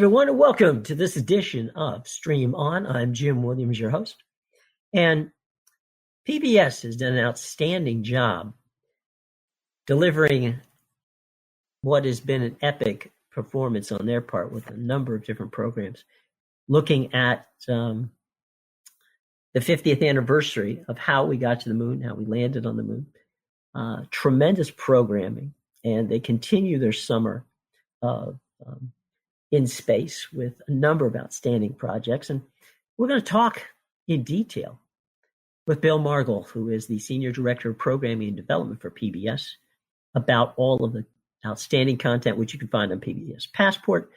everyone, and welcome to this edition of Stream On. I'm Jim Williams, your host. And PBS has done an outstanding job delivering what has been an epic performance on their part with a number of different programs, looking at the 50th anniversary of how we got to the moon, how we landed on the moon. Tremendous programming, and they continue their summer of in space with a number of outstanding projects. And we're going to talk in detail with Bill Margol, who is the Senior Director of Programming and Development for PBS, about all of the outstanding content, which you can find on PBS Passport.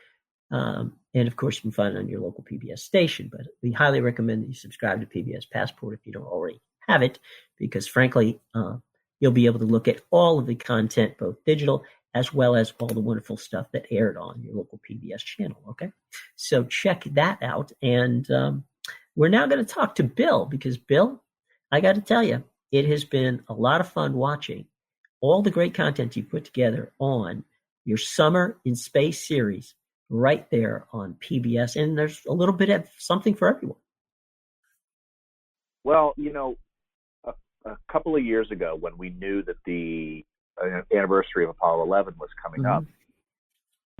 And of course, you can find it on your local PBS station. But we highly recommend that you subscribe to PBS Passport if you don't already have it, because frankly, you'll be able to look at all of the content, both digital as well as all the wonderful stuff that aired on your local PBS channel, okay? So check that out. And we're now going to talk to Bill, because Bill, I got to tell you, it has been a lot of fun watching all the great content you put together on your Summer in Space series right there on PBS. And there's a little bit of something for everyone. Well, you know, a couple of years ago when we knew that the anniversary of Apollo 11 was coming up,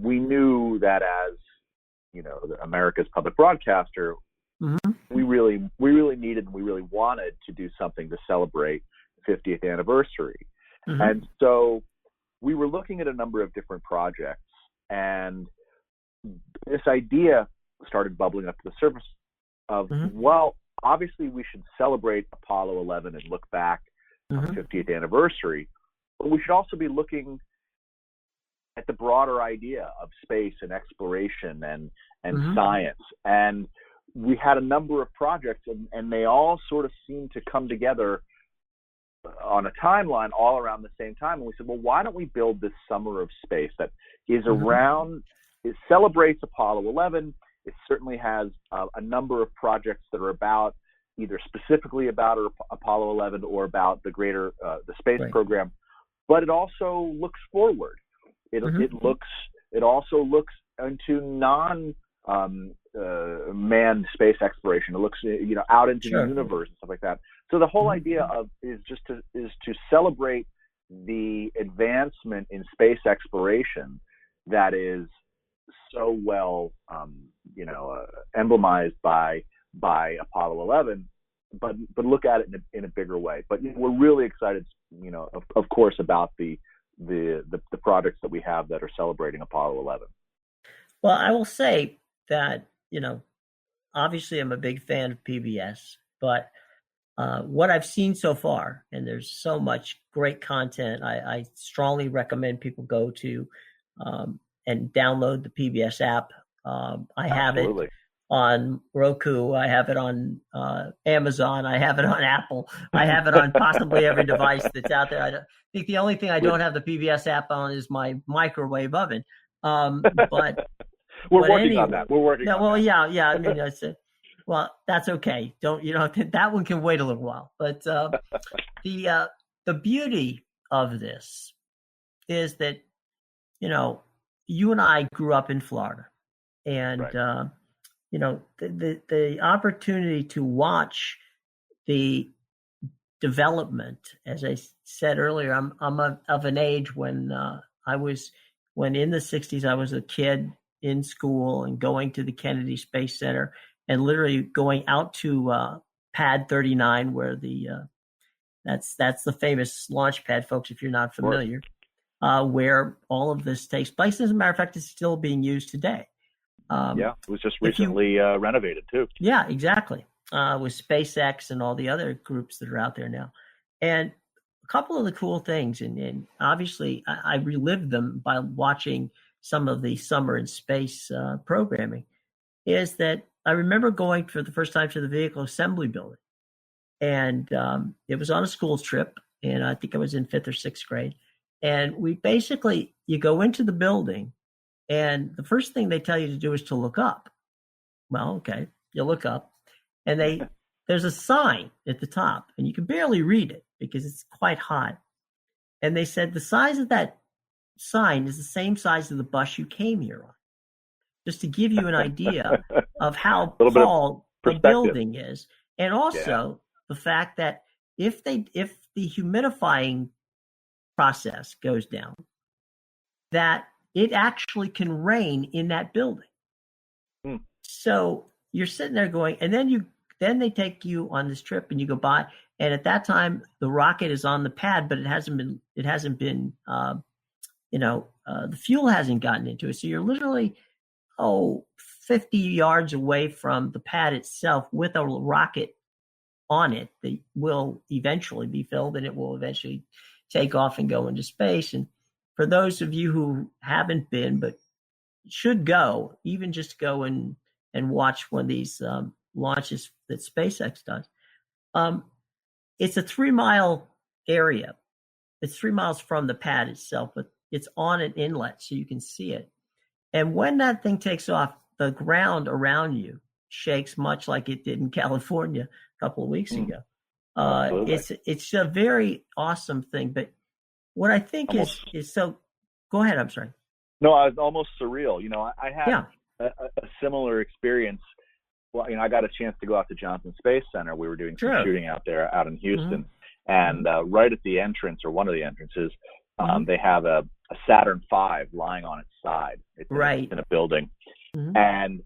we knew that as, you know, America's public broadcaster, we really needed and we really wanted to do something to celebrate the 50th anniversary. And so we were looking at a number of different projects, and this idea started bubbling up to the surface of, well, obviously we should celebrate Apollo 11 and look back on the 50th anniversary, but we should also be looking at the broader idea of space and exploration and science. And we had a number of projects, and they all sort of seemed to come together on a timeline all around the same time. And we said, well, why don't we build this summer of space that is around, it celebrates Apollo 11. It certainly has a number of projects that are about either specifically about Apollo 11 or about the greater the space program, but it also looks forward. It also looks into manned space exploration. It looks, you know, out into the universe and stuff like that. So the whole idea is to celebrate the advancement in space exploration that is so well, emblemized by Apollo 11, but look at it in a bigger way. But you know, we're really excited, you know, of course, about the projects that we have that are celebrating Apollo 11. Well, I will say that, you know, obviously I'm a big fan of PBS, but what I've seen so far, and there's so much great content, I strongly recommend people go to and download the PBS app. I have it on Roku. I have it on Amazon. I have it on Apple. I have it on possibly every device that's out there. I think the only thing I don't have the PBS app on is my microwave oven. But we're working on that. We're working. No, well, yeah. I mean, well, that's okay. That one can wait a little while. But the beauty of this is that, you know, you and I grew up in Florida, and you know, the opportunity to watch the development, as I said earlier, I'm of an age when when in the 60s I was a kid in school and going to the Kennedy Space Center and literally going out to Pad 39, where that's the famous launch pad, folks, if you're not familiar. Where all of this takes place. As a matter of fact, it's still being used today. It was just recently renovated too. Yeah, exactly. With SpaceX and all the other groups that are out there now. And a couple of the cool things, and obviously I relived them by watching some of the Summer in Space programming, is that I remember going for the first time to the Vehicle Assembly Building. And it was on a school trip, and I think I was in 5th or 6th grade. And we basically, you go into the building, and the first thing they tell you to do is to look up. Well, okay, you look up, and there's a sign at the top, and you can barely read it because it's quite high. And they said the size of that sign is the same size of the bus you came here on. just to give you an idea of how A little bit of tall the perspective. building is. And also the fact that if the humidifying process goes down, that it actually can rain in that building. So you're sitting there going, and then they take you on this trip and you go by, and at that time the rocket is on the pad, but it hasn't been the fuel hasn't gotten into it. So you're literally 50 yards away from the pad itself with a rocket on it that will eventually be filled, and it will eventually take off and go into space. And for those of you who haven't been but should go, even just go and watch one of these launches that SpaceX does. It's a 3-mile area. It's 3 miles from the pad itself, but it's on an inlet so you can see it. And when that thing takes off, the ground around you shakes much like it did in California a couple of weeks ago. It's a very awesome thing. But what I think is so. Go ahead. I'm sorry. No, it's almost surreal. I had a similar experience. Well, I got a chance to go out to Johnson Space Center. We were doing some shooting out there, out in Houston, and right at the entrance, or one of the entrances, they have a Saturn V lying on its side. It's in a building, and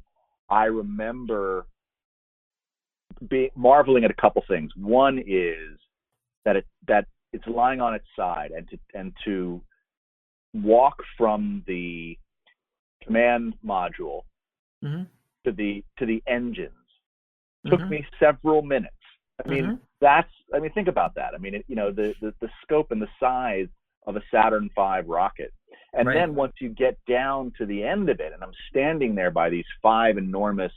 I remember marveling at a couple things. One is that it's lying on its side, and to walk from the command module to the engines took me several minutes. I mean, think about that. I mean, the scope and the size of a Saturn V rocket. And then once you get down to the end of it, and I'm standing there by these 5 enormous,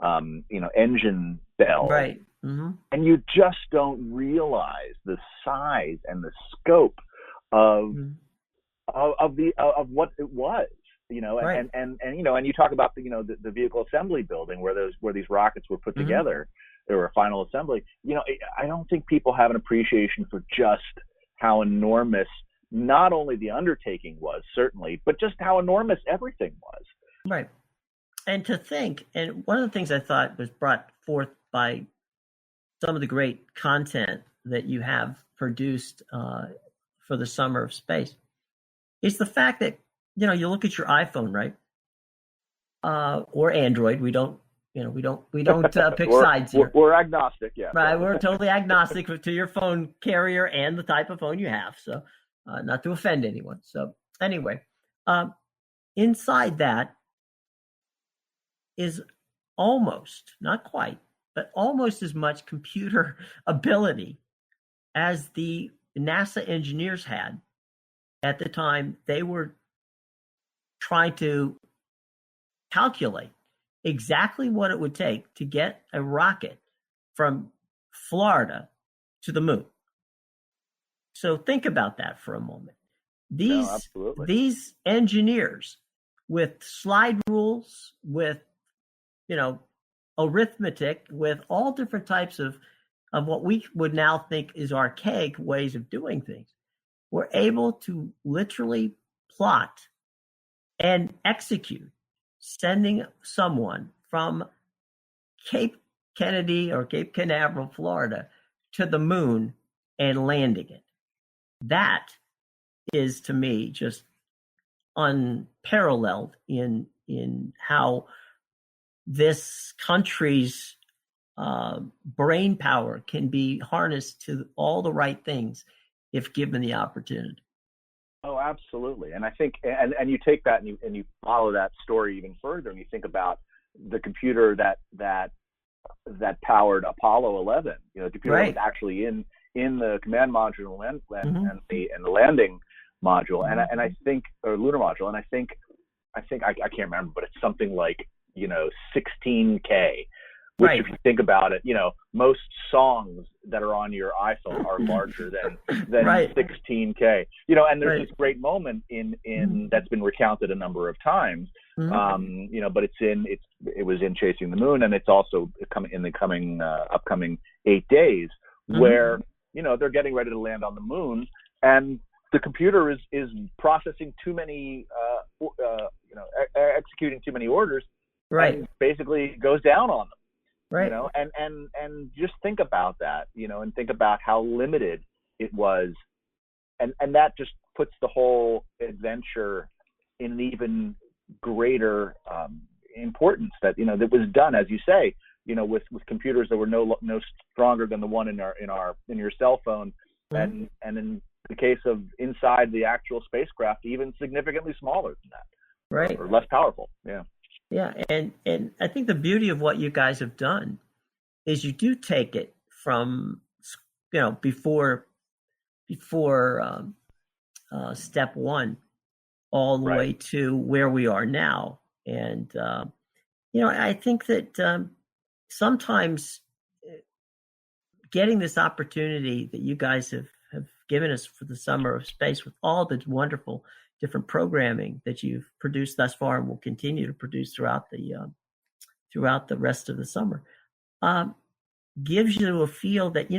engine bells, and you just don't realize the size and the scope of what it was, and you talk about the vehicle assembly building where these rockets were put together. There were a final assembly. I don't think people have an appreciation for just how enormous not only the undertaking was, certainly, but just how enormous everything was. Right. And to think, and one of the things I thought was brought forth by some of the great content that you have produced for the Summer of Space is the fact that, you look at your iPhone, right? Or Android. We don't pick sides here. We're agnostic, yeah. Right, we're totally agnostic to your phone carrier and the type of phone you have. So, not to offend anyone. So, anyway, inside that is almost, not quite, but almost as much computer ability as the NASA engineers had at the time they were trying to calculate exactly what it would take to get a rocket from Florida to the moon. So think about that for a moment. These engineers with slide rules, with arithmetic, with all different types of what we would now think is archaic ways of doing things, were able to literally plot and execute sending someone from Cape Kennedy or Cape Canaveral, Florida, to the moon and landing it. That is, to me, just unparalleled in how this country's brain power can be harnessed to all the right things if given the opportunity. Oh, absolutely. And I think, and you take that and you follow that story even further, and you think about the computer that powered Apollo 11. The computer was actually in the command module and the landing module, and I think, or lunar module, and I think I can't remember, but it's something like 16K. Which, if you think about it, most songs that are on your iPhone are larger than 16K. And there's this great moment in that's been recounted a number of times. But it was in Chasing the Moon, and it's also coming in the upcoming 8 days, where they're getting ready to land on the moon, and the computer is processing too many executing too many orders, right, and basically goes down on them. right, And just think about that, and think about how limited it was, and that just puts the whole adventure in an even greater importance, that that was done, as you say, with computers that were no stronger than the one in your cell phone, mm-hmm. and in the case of inside the actual spacecraft, even significantly smaller than that, right, or less powerful. Yeah. Yeah, and I think the beauty of what you guys have done is you do take it from before step one all the Right. way to where we are now, and I think that sometimes getting this opportunity that you guys have given us for the Summer of Space, with all the wonderful different programming that you've produced thus far and will continue to produce throughout the rest of the summer, gives you a feel that,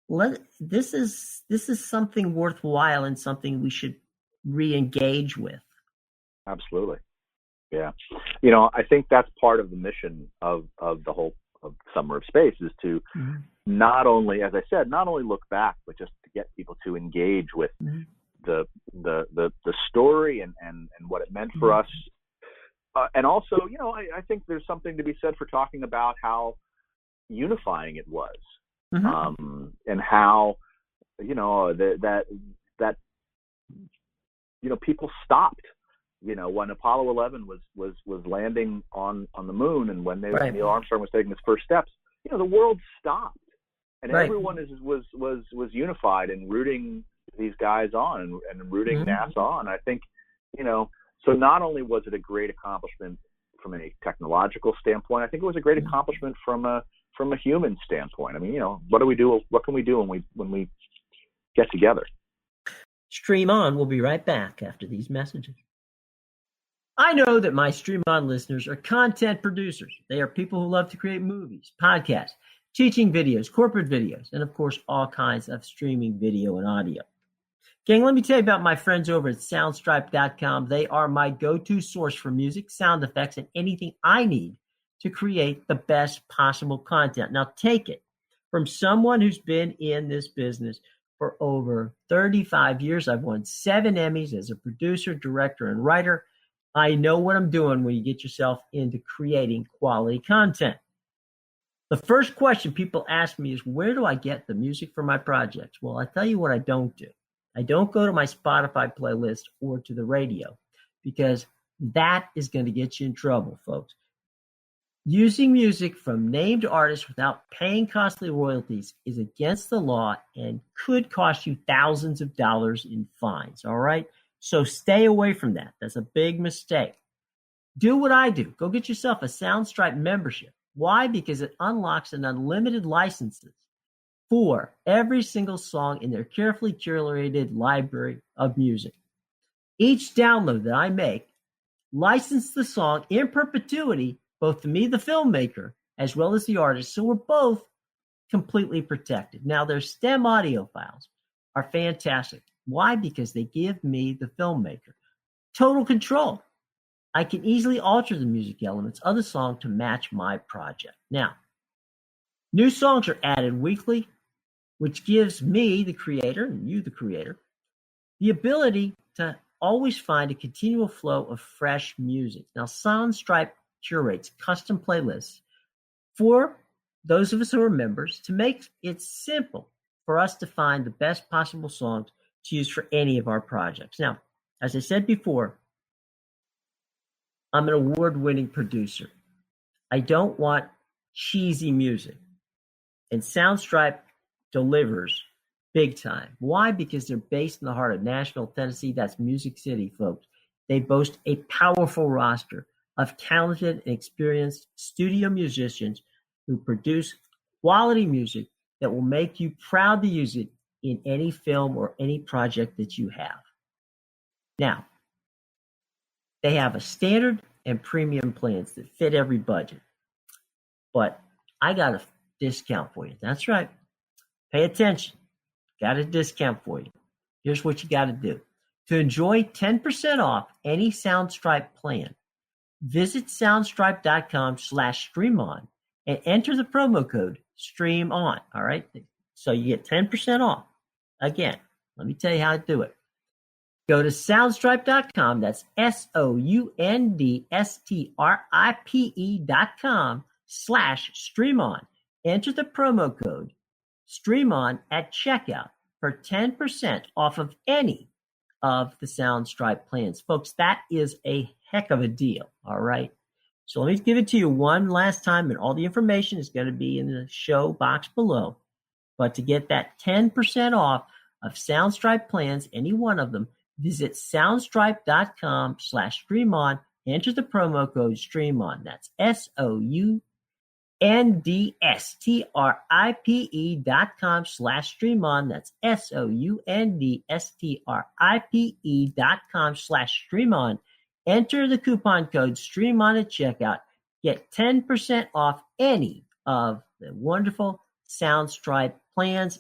what, this is something worthwhile and something we should re-engage with. Absolutely. Yeah. I think that's part of the mission of the whole of Summer of Space, is to mm-hmm. not only, as I said, not only look back, but just to get people to engage with mm-hmm. the story and what it meant for mm-hmm. us. And also, I think there's something to be said for talking about how unifying it was, mm-hmm. And how, that people stopped, when Apollo 11 was landing on the moon, and when right. Neil Armstrong was taking his first steps, the world stopped, and right. everyone was unified in rooting these guys on and rooting mm-hmm. NASA on. I think, so not only was it a great accomplishment from a technological standpoint, I think it was a great accomplishment from a human standpoint. I mean, what can we do when we get together? Stream On will be right back after these messages. I know that my Stream On listeners are content producers. They are people who love to create movies, podcasts, teaching videos, corporate videos, and of course, all kinds of streaming video and audio. Gang, let me tell you about my friends over at soundstripe.com. They are my go-to source for music, sound effects, and anything I need to create the best possible content. Now, take it from someone who's been in this business for over 35 years. I've won 7 Emmys as a producer, director, and writer. I know what I'm doing when you get yourself into creating quality content. The first question people ask me is, where do I get the music for my projects? Well, I tell you what I don't do. I don't go to my Spotify playlist or to the radio, because that is going to get you in trouble, folks. Using music from named artists without paying costly royalties is against the law and could cost you thousands of dollars in fines, all right? So stay away from that. That's a big mistake. Do what I do. Go get yourself a Soundstripe membership. Why? Because it unlocks an unlimited licenses for every single song in their carefully curated library of music. Each download that I make licenses the song in perpetuity, both to me, the filmmaker, as well as the artist, so we're both completely protected. Now, their STEM audio files are fantastic. Why? Because they give me, the filmmaker, total control. I can easily alter the music elements of the song to match my project. Now, new songs are added weekly, which gives me, the creator, and you, the creator, the ability to always find a continual flow of fresh music. Now, Soundstripe curates custom playlists for those of us who are members to make it simple for us to find the best possible songs to use for any of our projects. Now, as I said before, I'm an award-winning producer. I don't want cheesy music. And Soundstripe delivers big time. Why? Because they're based in the heart of Nashville, Tennessee. That's Music City, folks. They boast a powerful roster of talented and experienced studio musicians who produce quality music that will make you proud to use it in any film or any project that you have. Now, they have a standard and premium plans that fit every budget. But I got a discount for you. That's right. Pay attention. Got a discount for you. Here's what you got to do. To enjoy 10% off any Soundstripe plan, visit soundstripe.com/streamon and enter the promo code STREAMON. All right. So you get 10% off. Again, let me tell you how to do it. Go to soundstripe.com. That's soundstripe.com/streamon. Enter the promo code STREAMON at checkout for 10% off of any of the Soundstripe plans. Folks, that is a heck of a deal. All right. So let me give it to you one last time, and all the information is going to be in the show box below. But to get that 10% off of Soundstripe plans, any one of them, visit soundstripe.com/streamon. Enter the promo code STREAMON. That's soundstripe.com/streamon. That's soundstripe.com/streamon. Enter the coupon code STREAMON at checkout. Get 10% off any of the wonderful Soundstripe plans.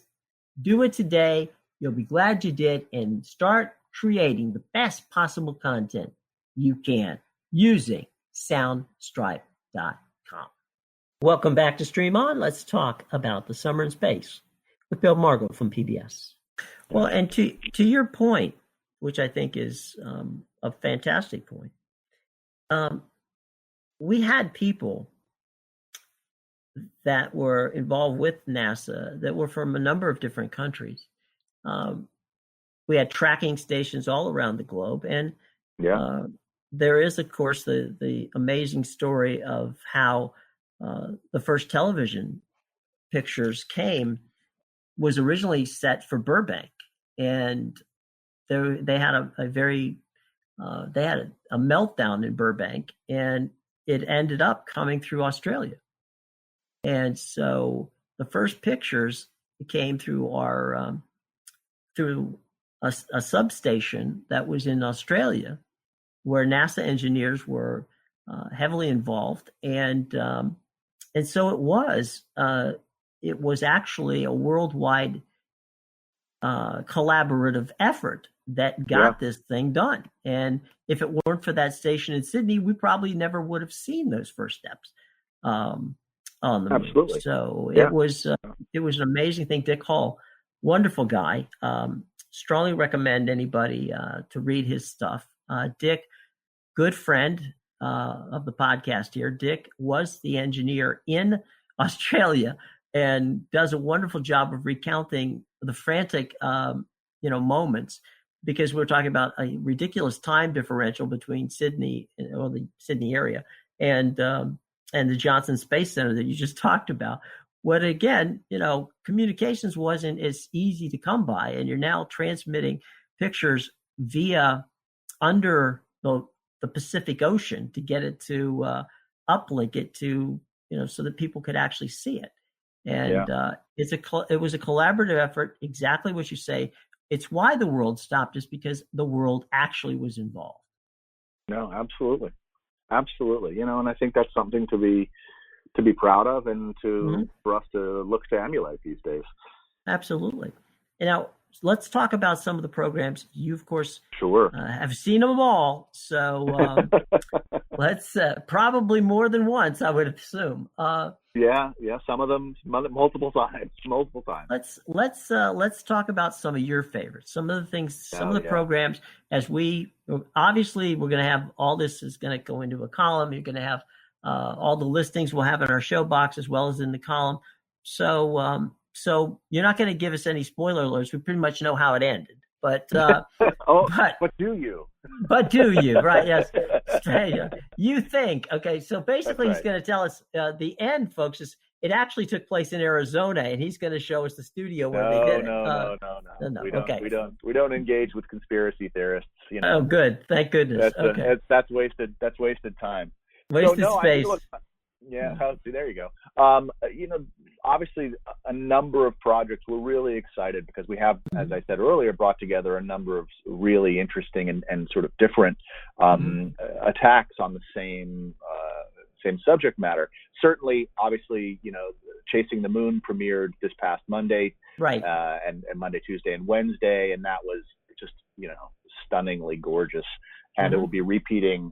Do it today. You'll be glad you did, and start creating the best possible content you can using soundstripe.com. Welcome back to Stream On. Let's talk about the summer in space with Bill Margol from PBS. Well, and to your point, which I think is a fantastic point, we had people that were involved with NASA that were from a number of different countries. We had tracking stations all around the globe, and there is, of course, the amazing story of how the first television pictures was originally set for Burbank, and they had a meltdown in Burbank, and it ended up coming through Australia. And so the first pictures came through through a substation that was in Australia, where NASA engineers were heavily involved, and so it was actually a worldwide collaborative effort that got this thing done. And if it weren't for that station in Sydney, we probably never would have seen those first steps on the moon. Absolutely. So it was an amazing thing. Dick Hall, wonderful guy. Strongly recommend anybody to read his stuff. Dick, good friend of the podcast here. Dick was the engineer in Australia and does a wonderful job of recounting the frantic, moments, because we're talking about a ridiculous time differential between Sydney, or the Sydney area, and the Johnson Space Center that you just talked about. What, again, communications wasn't as easy to come by, and you're now transmitting pictures via under the Pacific Ocean to get it to uplink it to, so that people could actually see it. And it was a collaborative effort, exactly what you say. It's why the world stopped, is because the world actually was involved. No, absolutely. Absolutely. And I think that's something to be proud of, and for us to look to emulate these days. Absolutely. And now let's talk about some of the programs. You, of course, have seen them all. So let's probably more than once, I would assume. Some of them multiple times. Let's talk about some of your favorites. Some of the things, some of the programs. As we're going to have all this is going to go into a column. You're going to have all the listings we'll have in our show box as well as in the column. So you're not going to give us any spoiler alerts. We pretty much know how it ended. But but do you? But do you? Right? Yes. You think? Okay. So basically, he's going to tell us the end, folks. It actually took place in Arizona, and he's going to show us the studio where they did it. No. We don't engage with conspiracy theorists. Oh, good. Thank goodness. That's wasted time. Wasted space. There you go. Obviously a number of projects. We're really excited because we have, as I said earlier, brought together a number of really interesting and sort of different attacks on the same subject matter. Certainly, obviously, Chasing the Moon premiered this past Monday, right? And Monday, Tuesday, and Wednesday, and that was just stunningly gorgeous, and it will be repeating,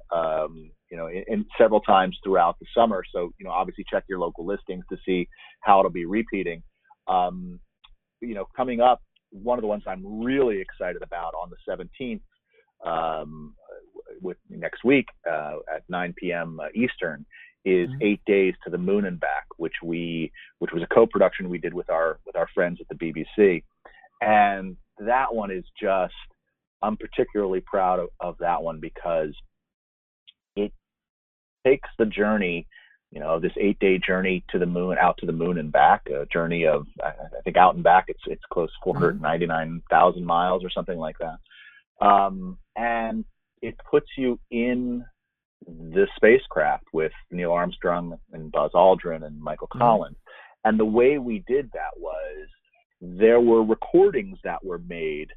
in several times throughout the summer. So, obviously check your local listings to see how it'll be repeating. Coming up, one of the ones I'm really excited about on the 17th, with next week at 9 p.m. Eastern, is 8 Days to the Moon and Back, which was a co-production we did with our friends at the BBC, and that one is just, I'm particularly proud of that one because it takes the journey, this 8-day journey to the moon, out to the moon and back, a journey of, I think out and back, it's close to 499,000 miles or something like that. And it puts you in the spacecraft with Neil Armstrong and Buzz Aldrin and Michael Collins. And the way we did that was there were recordings that were made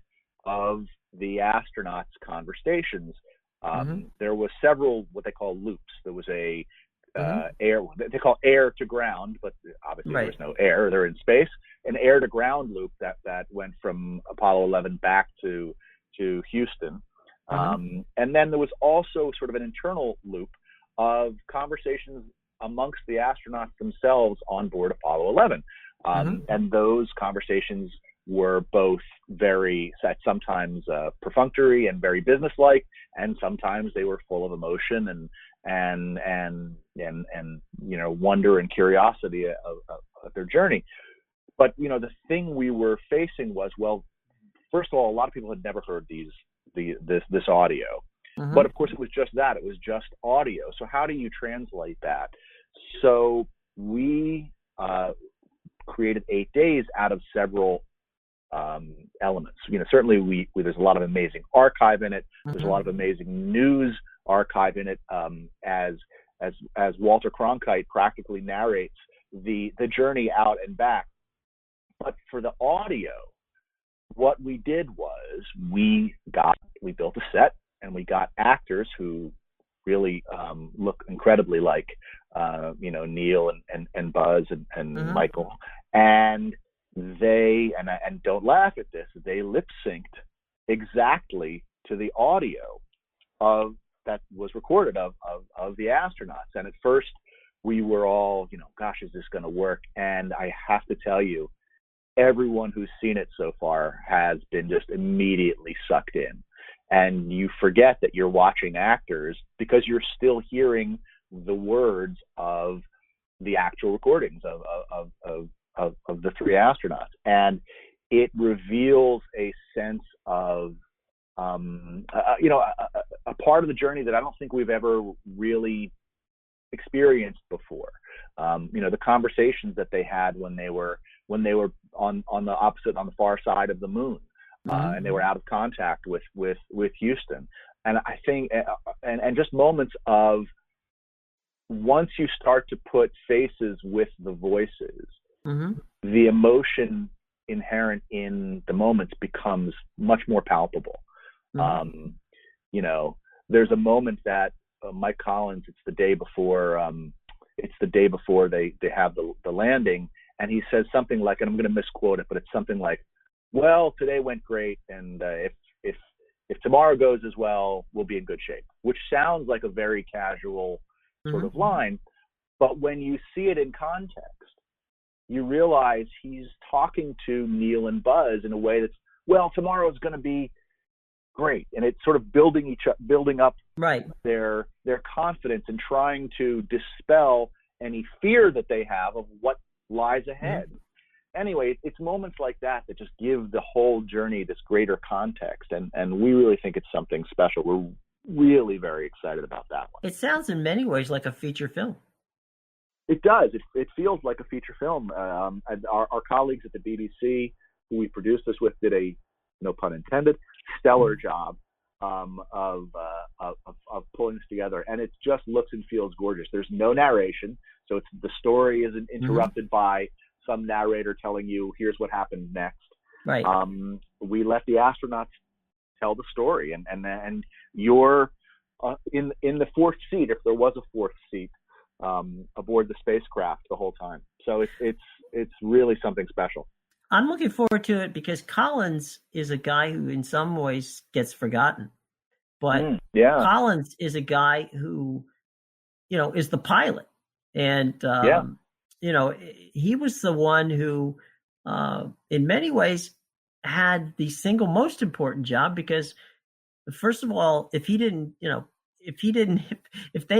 of the astronauts' conversations. There was several what they call loops. There was a air, they call air to ground, but obviously there was no air. They're in space. An air to ground loop that went from Apollo 11 back to Houston. And then there was also sort of an internal loop of conversations amongst the astronauts themselves on board Apollo 11. And those conversations were both very, sometimes perfunctory and very businesslike, and sometimes they were full of emotion and wonder and curiosity of their journey. But the thing we were facing was, well, first of all, a lot of people had never heard this audio, but of course it was just that, it was just audio. So how do you translate that? So we created 8 days out of several elements. Certainly there's a lot of amazing archive in it. There's a lot of amazing news archive in it, as Walter Cronkite practically narrates the journey out and back. But for the audio, what we did was we built a set, and we got actors who really look incredibly like Neil and Buzz and Michael, and they and don't laugh at this, they lip synced exactly to the audio of that was recorded of the astronauts. And at first we were all, gosh, is this going to work? And I have to tell you, everyone who's seen it so far has been just immediately sucked in. And you forget that you're watching actors because you're still hearing the words of the actual recordings of the three astronauts. And it reveals a sense of, a part of the journey that I don't think we've ever really experienced before. The conversations that they had when they were on the far side of the moon, and they were out of contact with Houston. And I think, and just moments of, once you start to put faces with the voices, the emotion inherent in the moments becomes much more palpable. There's a moment that Mike Collins, it's the day before they have the landing, and he says something like, and I'm going to misquote it, but it's something like, well, today went great, and if tomorrow goes as well, we'll be in good shape, which sounds like a very casual sort of line. But when you see it in context, you realize he's talking to Neil and Buzz in a way that's, well, tomorrow is going to be great. And it's sort of building up their confidence and trying to dispel any fear that they have of what lies ahead. Anyway, it's moments like that just give the whole journey this greater context. And we really think it's something special. We're really very excited about that one. It sounds in many ways like a feature film. It does. It feels like a feature film. Our colleagues at the BBC, who we produced this with, did a, no pun intended, stellar job of pulling this together, and it just looks and feels gorgeous. There's no narration, so the story isn't interrupted by some narrator telling you here's what happened next. Right. We let the astronauts tell the story, and you're in the fourth seat, if there was a fourth seat, aboard the spacecraft the whole time. So it's really something special. I'm looking forward to it because Collins is a guy who in some ways gets forgotten. But Collins is a guy who, is the pilot. And, he was the one who, in many ways, had the single most important job because, first of all, if they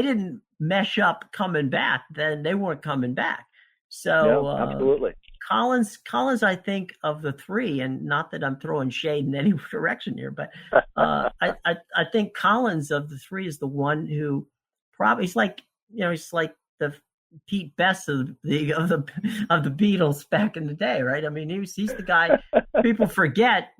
didn't mesh up coming back, then they weren't coming back. So absolutely. Collins, I think of the three, and not that I'm throwing shade in any direction here, but I think Collins of the three is the one who probably he's like the Pete Best of the Beatles back in the day, right? I mean, he's the guy people forget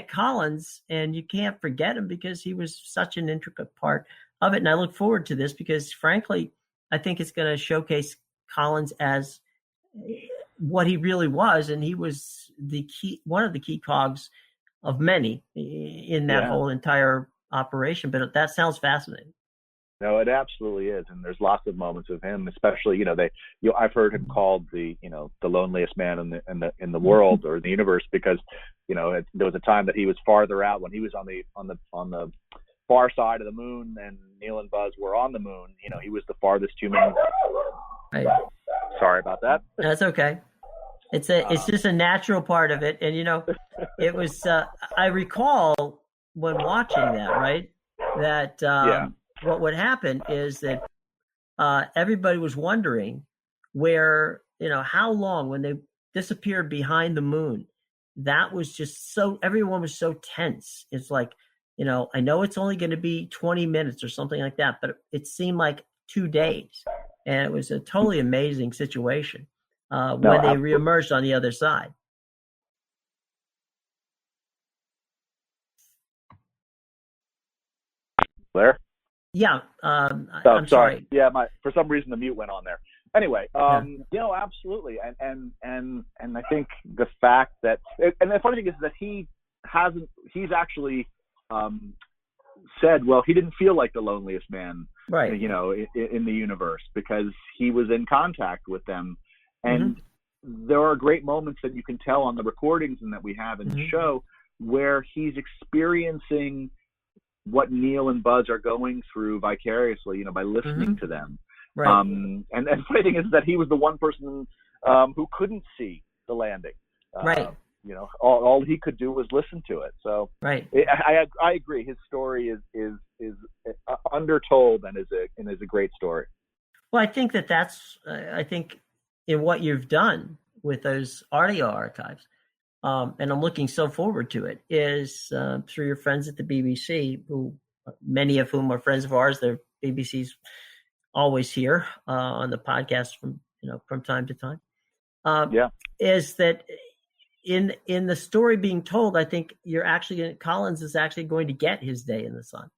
Collins, and you can't forget him because he was such an intricate part of it. And I look forward to this because, frankly, I think it's going to showcase Collins as what he really was, and he was one of the key cogs of many in that whole entire operation. But that sounds fascinating. No, it absolutely is, and there's lots of moments of him, especially I've heard him called the loneliest man in the world or the universe because there was a time that he was farther out when he was on the far side of the moon, and Neil and Buzz were on the moon. He was the farthest human. Right. Sorry about that. That's okay. It's just a natural part of it, and it was. I recall when watching that, right, that what would happen is that everybody was wondering where, how long when they disappeared behind the moon. That was just everyone was so tense. It's like, I know it's only going to be 20 minutes or something like that, but it seemed like 2 days, and it was a totally amazing situation. When they reemerged on the other side. Blair? Yeah. I'm sorry. Yeah, for some reason the mute went on there. Anyway, absolutely. And I think the fact that, and the funny thing is that he's actually said, well, he didn't feel like the loneliest man, right, in the universe because he was in contact with them. And there are great moments that you can tell on the recordings and that we have in the show where he's experiencing what Neil and Buzz are going through vicariously, by listening to them. Right. And the funny thing is that he was the one person who couldn't see the landing. Right. All he could do was listen to it. So right. I agree. His story is undertold and is a great story. Well, I think that's in what you've done with those audio archives, and I'm looking so forward to it, is through your friends at the BBC, who many of whom are friends of ours. They're BBC's always here on the podcast from time to time. Is that in the story being told? I think Collins is actually going to get his day in the sun.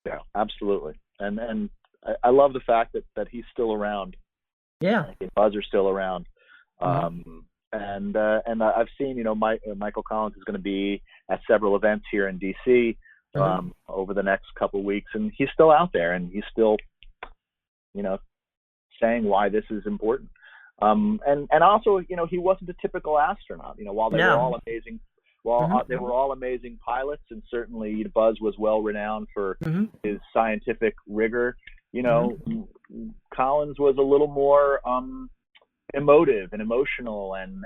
Yeah, absolutely, and I love the fact that he's still around. Yeah, Buzz are still around, and I've seen Michael Collins is going to be at several events here in DC over the next couple of weeks, and he's still out there, and he's still saying why this is important. And also he wasn't a typical astronaut. While they were all amazing. They were all amazing pilots, and certainly Buzz was well renowned for his scientific rigor. Collins was a little more emotive and emotional, and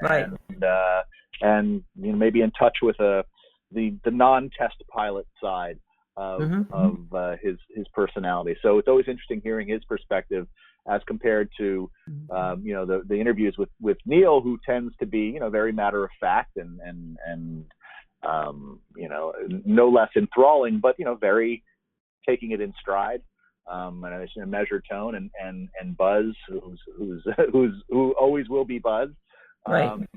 maybe in touch with the non-test pilot side of his personality. So it's always interesting hearing his perspective as compared to the interviews with Neil, who tends to be very matter of fact and no less enthralling, but very taking it in stride. And it's in a measured tone, and Buzz, who always will be Buzz, right?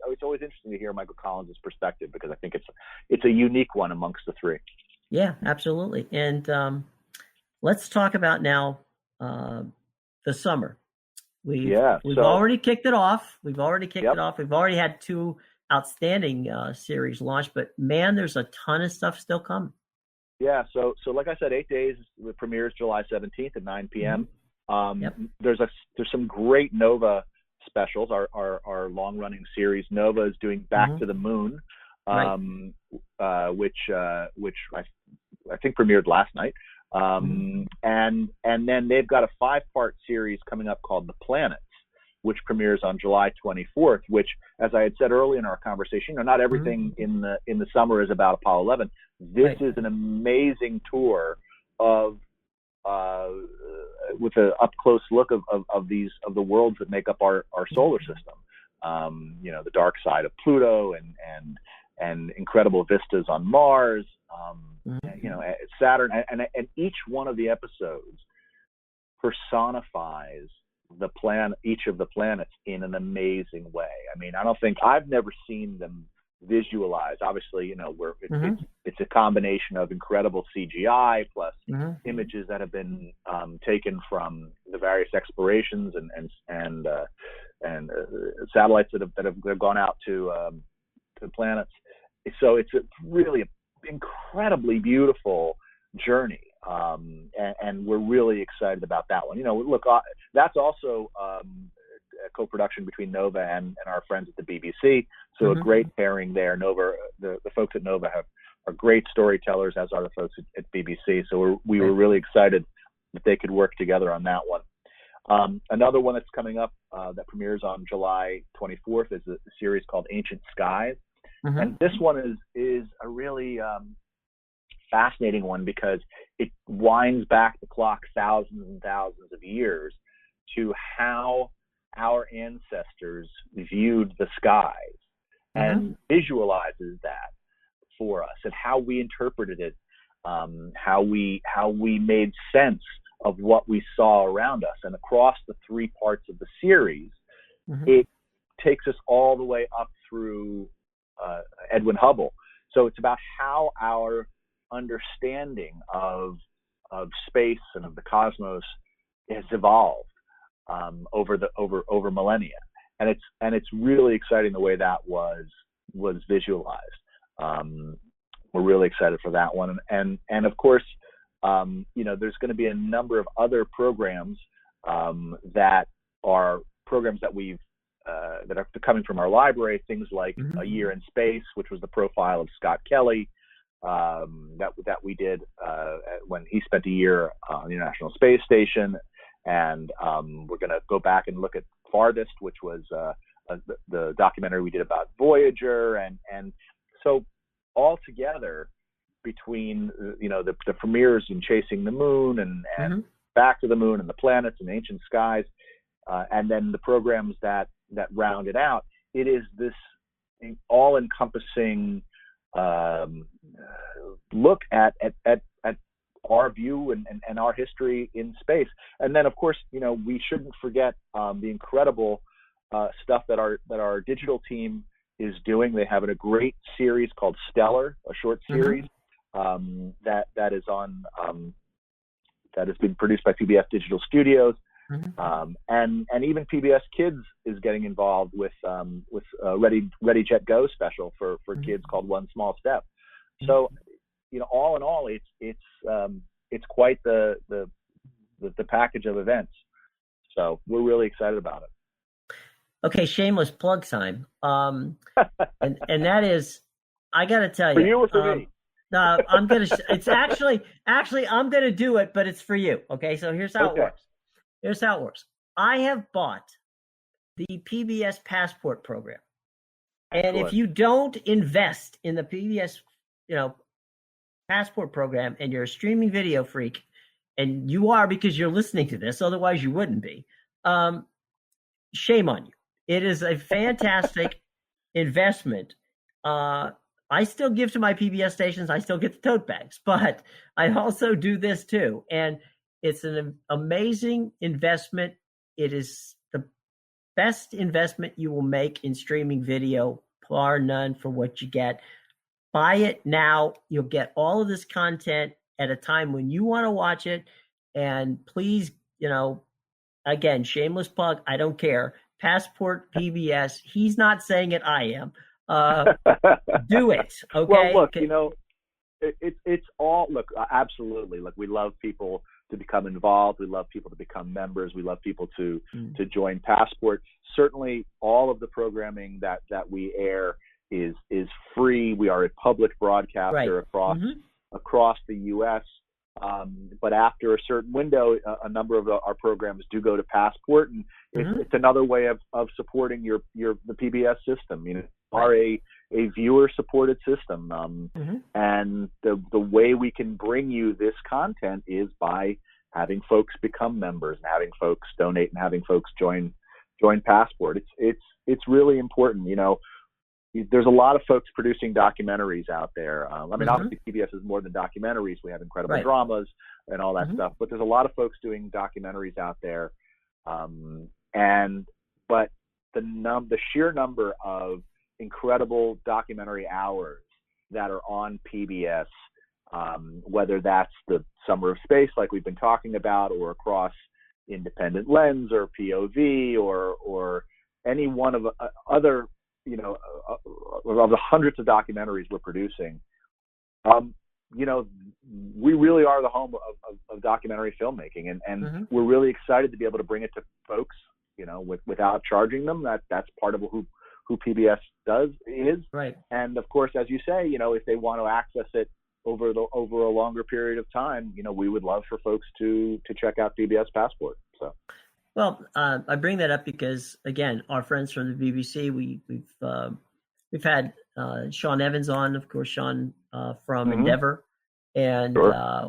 It's always interesting to hear Michael Collins' perspective because I think it's a unique one amongst the three. Yeah, absolutely. And let's talk about now the summer. We've already kicked it off. We've already had 2 outstanding series launched, but man, there's a ton of stuff still coming. Yeah, so like I said, 8 days. The premiere is July 17th at 9 p.m. There's some great Nova specials, our long-running series. Nova is doing Back to the Moon, which I think premiered last night. And then they've got a 5-part series coming up called The Planets, which premieres on July 24th, which, as I had said earlier in our conversation, not everything in the summer is about Apollo 11. This is an amazing tour of with an up close look of the worlds that make up our solar system. The dark side of Pluto and incredible vistas on Mars, Saturn, and each one of the episodes personifies each of the planets in an amazing way. I mean, I've never seen them visualized. Obviously, it's a combination of incredible CGI plus images that have been taken from the various explorations and satellites that have gone out to planets. So it's really an incredibly beautiful journey. And we're really excited about that one. Look, that's also a co-production between Nova and our friends at the BBC. So a great pairing there. Nova, the folks at Nova are great storytellers, as are the folks at BBC. So we were really excited that they could work together on that one. Another one that's coming up that premieres on July 24th is a series called Ancient Skies. And this one is a really fascinating one because it winds back the clock thousands and thousands of years to how our ancestors viewed the skies and visualizes that for us, and how we interpreted it, how we made sense of what we saw around us. And across the 3 parts of the series, it takes us all the way up through Edwin Hubble. So it's about how our understanding of space and of the cosmos has evolved over millennia, and it's really exciting the way that was visualized. We're really excited for that one, and of course, there's going to be a number of other programs that are programs that we've that are coming from our library. Things like A Year in Space, which was the profile of Scott Kelly, that we did when he spent a year on the International Space Station. And we're going to go back and look at Farthest, which was the documentary we did about Voyager. And so all together, between the premieres in Chasing the Moon and Back to the Moon and The Planets and Ancient Skies, and then the programs that round it out, it is this all-encompassing look at our view and our history in space. And then, of course, we shouldn't forget the incredible stuff that our digital team is doing. They have a great series called Stellar, a short series that is on that has been produced by PBS Digital Studios. And even PBS Kids is getting involved with Ready Jet Go special for kids called One Small Step. So, all in all, it's quite the package of events. So we're really excited about it. Okay, shameless plug time. And that is, I got to tell you, for you or for me? I'm gonna. It's actually I'm gonna do it, but it's for you. Okay, so here's how it works. Here's how it works. I have bought the PBS Passport program, and if you don't invest in the PBS, Passport program, and you're a streaming video freak, and you are because you're listening to this, otherwise you wouldn't be. Shame on you. It is a fantastic investment. I still give to my PBS stations. I still get the tote bags, but I also do this too. And it's an amazing investment. It is the best investment you will make in streaming video, bar none, for what you get. Buy it now. You'll get all of this content at a time when you want to watch it. And please, again, shameless plug, I don't care. Passport PBS. He's not saying it, I am. Do it. Okay. Well, look, it's all, absolutely. Look, we love people to become involved. We love people to become members. We love people to join Passport. Certainly, all of the programming that we air is free. We are a public broadcaster across the U.S. But after a certain window, a number of our programs do go to Passport, and it's another way of supporting the PBS system. You know, are a viewer-supported system, and the way we can bring you this content is by having folks become members, and having folks donate, and having folks join Passport. It's really important. You know, there's a lot of folks producing documentaries out there. I mean, obviously PBS is more than documentaries. We have incredible dramas and all that stuff, but there's a lot of folks doing documentaries out there. But the sheer number of incredible documentary hours that are on PBS, whether that's the Summer of Space, like we've been talking about, or across Independent Lens or POV, or any one of other, you know, of the hundreds of documentaries we're producing, you know, we really are the home of documentary filmmaking, and we're really excited to be able to bring it to folks, you know, without charging them. That's part of who PBS is. Right. And of course, as you say, you know, if they want to access it over a longer period of time, you know, we would love for folks to check out PBS Passport. So. Well, I bring that up because, again, our friends from the BBC, we've had Sean Evans on, of course, Sean from Endeavor, and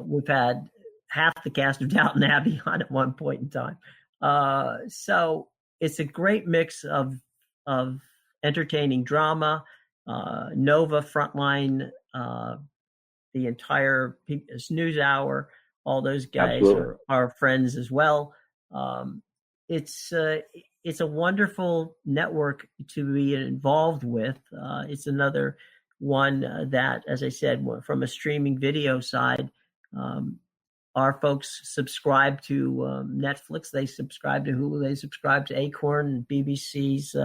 we've had half the cast of Downton Abbey on at one point in time. So it's a great mix of entertaining drama, Nova, Frontline, the entire PBS NewsHour, all those guys are our friends as well. It's a wonderful network to be involved with. It's another one that, as I said, from a streaming video side, our folks subscribe to Netflix, they subscribe to Hulu, they subscribe to Acorn, BBC's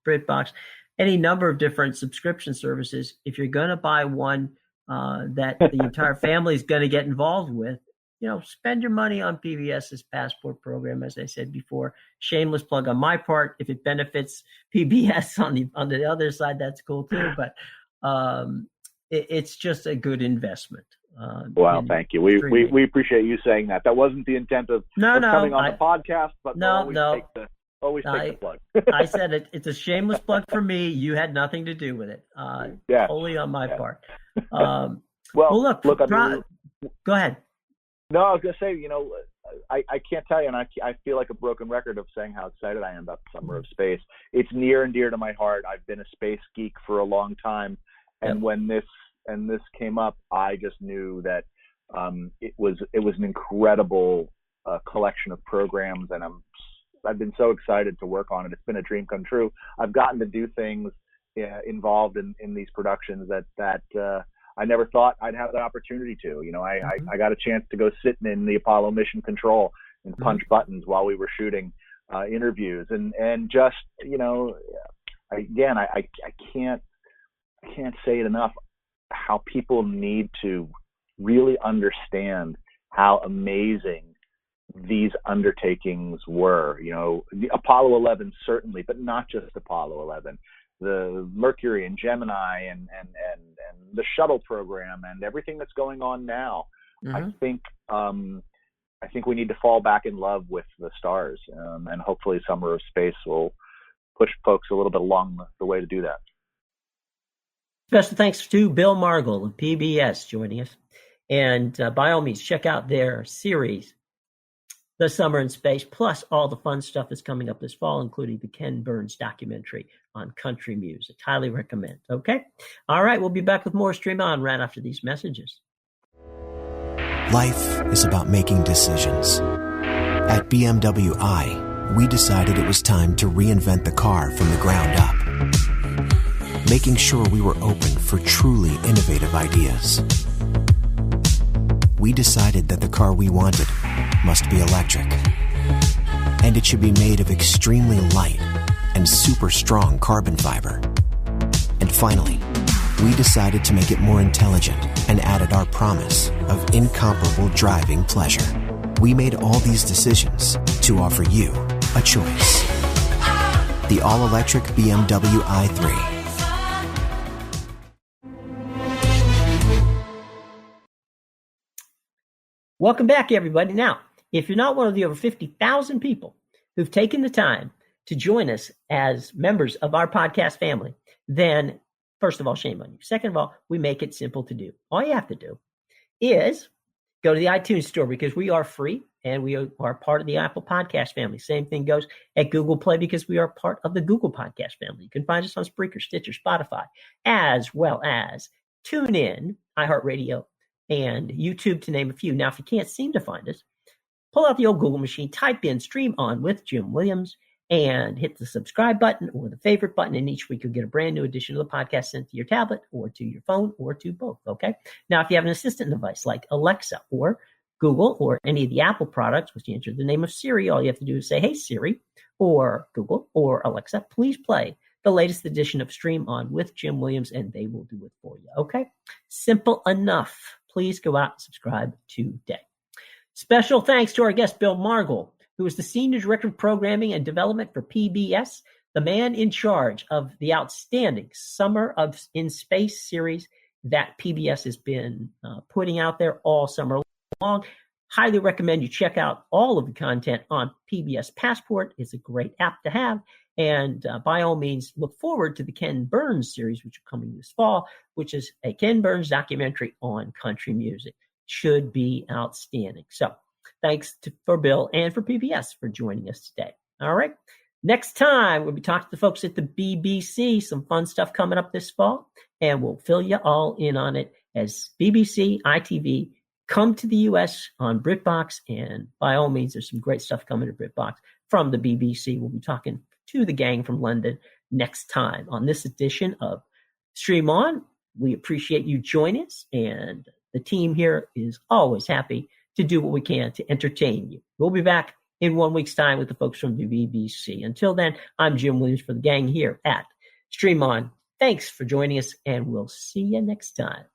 BritBox, any number of different subscription services. If you're going to buy one that the entire family is going to get involved with, you know, spend your money on PBS's Passport program. As I said before, shameless plug on my part. If it benefits PBS on the other side, that's cool too. But it's just a good investment. Well, thank you. We appreciate you saying that. That wasn't the intent of coming on the podcast, but always take the plug. I said it. It's a shameless plug for me. You had nothing to do with it. Totally on my part. Well, look. Go ahead. No, I was going to say, you know, I can't tell you, and I feel like a broken record of saying how excited I am about the Summer of Space. It's near and dear to my heart. I've been a space geek for a long time, and when this came up, I just knew that it was an incredible collection of programs, and I've been so excited to work on it. It's been a dream come true. I've gotten to do things involved in these productions that I never thought I'd have the opportunity to. You know, I got a chance to go sit in the Apollo mission control and punch buttons while we were shooting interviews, and just, you know, I can't say it enough how people need to really understand how amazing these undertakings were. You know, the Apollo 11 certainly, but not just Apollo 11. The Mercury and Gemini and the shuttle program and everything that's going on now. I think we need to fall back in love with the stars, and hopefully Summer of Space will push folks a little bit along the way to do that. Special thanks to Bill Margol of PBS joining us. And by all means, check out their series, The Summer in Space, plus all the fun stuff that's coming up this fall, including the Ken Burns documentary on country music. Highly recommend. Okay? All right, we'll be back with more Stream On right after these messages. Life is about making decisions. At BMW I, we decided it was time to reinvent the car from the ground up, making sure we were open for truly innovative ideas. We decided that the car we wanted must be electric, and it should be made of extremely light and super strong carbon fiber. And finally, we decided to make it more intelligent and added our promise of incomparable driving pleasure. We made all these decisions to offer you a choice. The all-electric BMW i3. Welcome back, everybody. Now, if you're not one of the over 50,000 people who've taken the time to join us as members of our podcast family, then first of all, shame on you. Second of all, we make it simple to do. All you have to do is go to the iTunes store because we are free and we are part of the Apple Podcast family. Same thing goes at Google Play because we are part of the Google Podcast family. You can find us on Spreaker, Stitcher, Spotify, as well as TuneIn, iHeartRadio, and YouTube, to name a few. Now, if you can't seem to find us, pull out the old Google machine, type in Stream On with Jim Williams, and hit the subscribe button or the favorite button, and each week you'll get a brand new edition of the podcast sent to your tablet or to your phone or to both, okay? Now, if you have an assistant device like Alexa or Google or any of the Apple products, which you enter the name of Siri, all you have to do is say, hey, Siri, or Google or Alexa, please play the latest edition of Stream On with Jim Williams, and they will do it for you, okay? Simple enough. Please go out and subscribe today. Special thanks to our guest, Bill Margol, who is the Senior Director of Programming and Development for PBS, the man in charge of the outstanding Summer in Space series that PBS has been putting out there all summer long. Highly recommend you check out all of the content on PBS Passport. It's a great app to have. And by all means, look forward to the Ken Burns series, which are coming this fall, which is a Ken Burns documentary on country music. Should be outstanding. So thanks for Bill and for PBS for joining us today. All right. Next time, we'll be talking to the folks at the BBC. Some fun stuff coming up this fall, and we'll fill you all in on it as BBC, ITV come to the U.S. on BritBox. And by all means, there's some great stuff coming to BritBox from the BBC. We'll be talking to the gang from London next time on this edition of Stream On. We appreciate you joining us, and the team here is always happy to do what we can to entertain you. We'll be back in 1 week's time with the folks from the BBC. Until then, I'm Jim Williams for the gang here at Stream On. Thanks for joining us, and we'll see you next time.